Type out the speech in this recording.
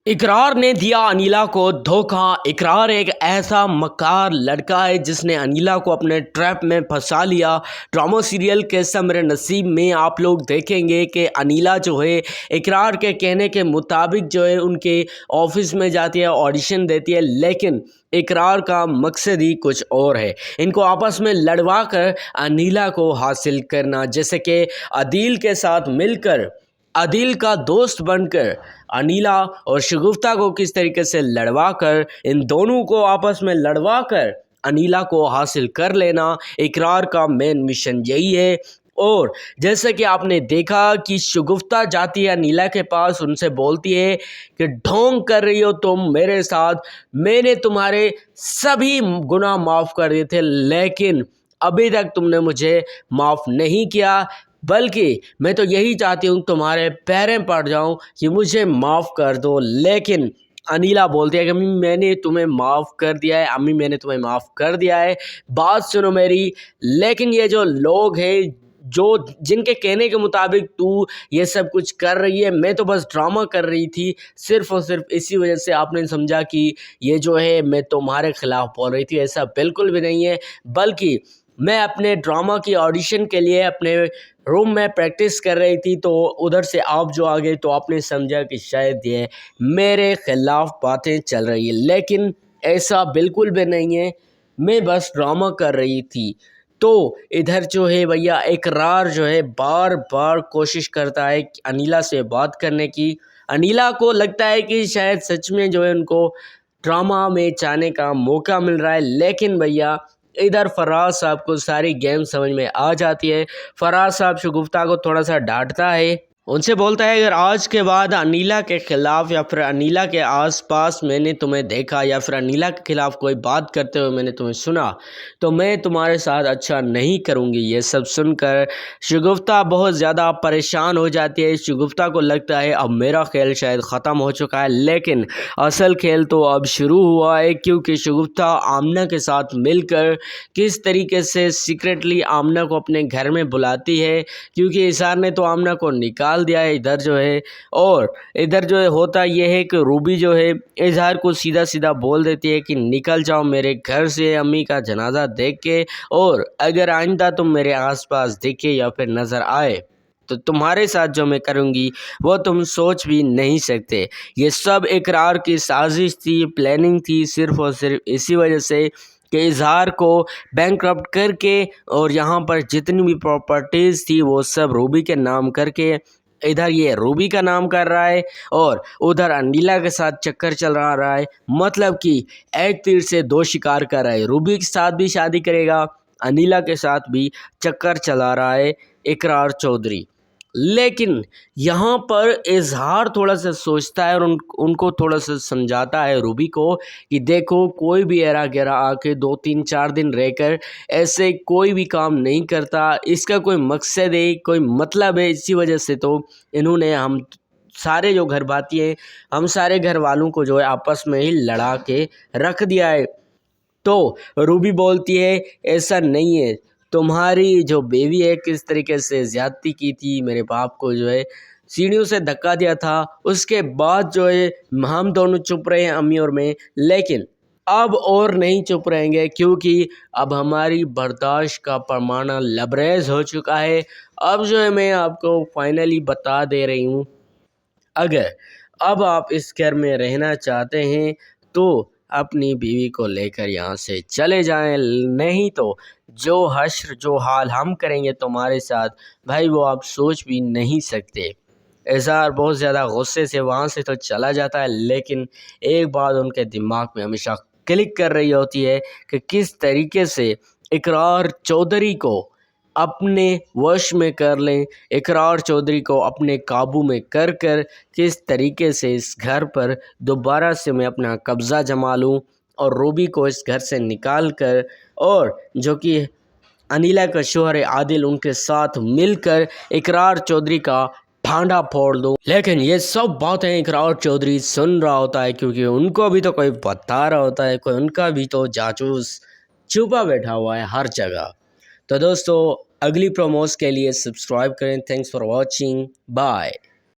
इकरार ने दिया अनीला को धोखा। इकरार एक ऐसा मक्कार लड़का है जिसने अनीला को अपने ट्रैप में फंसा लिया। ड्रामा सीरियल कैसा मेरे नसीब में आप लोग देखेंगे कि अनीला जो है इकरार के कहने के मुताबिक जो है उनके ऑफिस में जाती है, ऑडिशन देती है, लेकिन इकरार का मकसद ही कुछ और है। इनको आपस में लड़वा कर अनीला को हासिल करना, जैसे कि अदील के साथ मिलकर अदील का दोस्त बनकर अनीला और शगुफ्ता को किस तरीके से लड़वा कर, इन दोनों को आपस में लड़वा कर अनीला को हासिल कर लेना इकरार का मेन मिशन यही है। और जैसे कि आपने देखा कि शगुफ्ता जाती है अनीला के पास, उनसे बोलती है कि ढोंग कर रही हो तुम मेरे साथ, मैंने तुम्हारे सभी गुनाह माफ़ कर दिए थे लेकिन अभी तक तुमने मुझे माफ़ नहीं किया, बल्कि मैं तो यही चाहती हूँ तुम्हारे पैरें पड़ जाऊँ कि मुझे माफ़ कर दो। लेकिन अनीला बोलती है कि अम्मी मैंने तुम्हें माफ़ कर दिया है, अम्मी मैंने तुम्हें माफ़ कर दिया है, बात सुनो मेरी। लेकिन ये जो लोग हैं जो जिनके कहने के मुताबिक तू ये सब कुछ कर रही है, मैं तो बस ड्रामा कर रही थी, सिर्फ़ और सिर्फ इसी वजह से आपने समझा कि ये जो है मैं तुम्हारे ख़िलाफ़ बोल रही थी। ऐसा बिल्कुल भी नहीं है, बल्कि मैं अपने ड्रामा की ऑडिशन के लिए अपने रूम में प्रैक्टिस कर रही थी, तो उधर से आप जो आ गए तो आपने समझा कि शायद ये मेरे ख़िलाफ़ बातें चल रही है, लेकिन ऐसा बिल्कुल भी नहीं है, मैं बस ड्रामा कर रही थी। तो इधर जो है भैया इकरार जो है बार बार कोशिश करता है कि अनीला से बात करने की। अनीला को लगता है कि शायद सच में जो है उनको ड्रामा में जाने का मौका मिल रहा है, लेकिन भैया इधर फराज साहब को सारी गेम समझ में आ जाती है। फराज साहब शगुफ्ता को थोड़ा सा डांटता है, उनसे बोलता है अगर आज के बाद अनीला के ख़िलाफ़ या फिर अनीला के आसपास मैंने तुम्हें देखा या फिर अनीला के ख़िलाफ़ कोई बात करते हुए मैंने तुम्हें सुना तो मैं तुम्हारे साथ अच्छा नहीं करूँगी। ये सब सुनकर शगुफ्ता बहुत ज़्यादा परेशान हो जाती है। शगुफ्ता को लगता है अब मेरा खेल शायद ख़त्म हो चुका है, लेकिन असल खेल तो अब शुरू हुआ है, क्योंकि शगुफ्ता आमना के साथ मिलकर किस तरीके से सीक्रेटली आमना को अपने घर में बुलाती है, क्योंकि इज़हार ने तो आमना को निकाल दिया है इधर जो है। और इधर जो है होता यह है कि रूबी जो है इज़हार को सीधा सीधा बोल देती है कि निकल जाओ मेरे घर से अम्मी का जनाजा देख के, और अगर आइंदा तुम मेरे आसपास दिखे या फिर नज़र आए तो तुम्हारे साथ जो मैं करूँगी वो तुम सोच भी नहीं सकते। ये सब इकरार की साजिश थी, प्लानिंग थी, सिर्फ़ और सिर्फ इसी वजह से कि इज़हार को बैंकरप्ट करके और यहाँ पर जितनी भी प्रॉपर्टीज़ थी वो सब रूबी के नाम करके, इधर ये रूबी का नाम कर रहा है और उधर अनीला के साथ चक्कर चल रहा है। मतलब कि एक तीर से दो शिकार कर रहा है, रूबी के साथ भी शादी करेगा, अनीला के साथ भी चक्कर चला रहा है इकरार चौधरी। लेकिन यहाँ पर इज़हार थोड़ा सा सोचता है और उनको थोड़ा सा समझाता है रूबी को कि देखो कोई भी एरा गैरा आके 2-3-4 दिन रहकर ऐसे कोई भी काम नहीं करता, इसका कोई मकसद है, कोई मतलब है, इसी वजह से तो इन्होंने हम सारे जो घर बाती हैं, हम सारे घर वालों को जो है आपस में ही लड़ा के रख दिया है। तो रूबी बोलती है ऐसा नहीं है, तुम्हारी जो बेबी है किस तरीके से ज़्यादती की थी, मेरे बाप को जो है सीढ़ियों से धक्का दिया था, उसके बाद जो है हम दोनों चुप रहे हैं अम्मी और मैं, लेकिन अब और नहीं चुप रहेंगे, क्योंकि अब हमारी बर्दाश्त का पैमाना लबरेज हो चुका है। अब जो है मैं आपको फाइनली बता दे रही हूँ, अगर अब आप इस घर में रहना चाहते हैं तो अपनी बीवी को लेकर यहाँ से चले जाएं, नहीं तो जो हश्र जो हाल हम करेंगे तुम्हारे साथ भाई वो आप सोच भी नहीं सकते। इज़हार बहुत ज़्यादा गुस्से से वहाँ से तो चला जाता है, लेकिन एक बात उनके दिमाग में हमेशा क्लिक कर रही होती है कि किस तरीके से इकरार चौधरी को अपने वश में कर लें, इकरार चौधरी को अपने काबू में कर कर किस तरीके से इस घर पर दोबारा से मैं अपना कब्ज़ा जमा लूँ और रूबी को इस घर से निकाल कर, और जो कि अनीला का शौहर है आदिल, उनके साथ मिलकर इकरार चौधरी का भांडा फोड़ दूँ। लेकिन ये सब बातें इकरार चौधरी सुन रहा होता है, क्योंकि उनको भी तो कोई बता रहा होता है, कोई उनका भी तो जासूस छुपा बैठा हुआ है हर जगह। तो दोस्तों अगली प्रोमोस के लिए सब्सक्राइब करें। Thanks for watching, bye.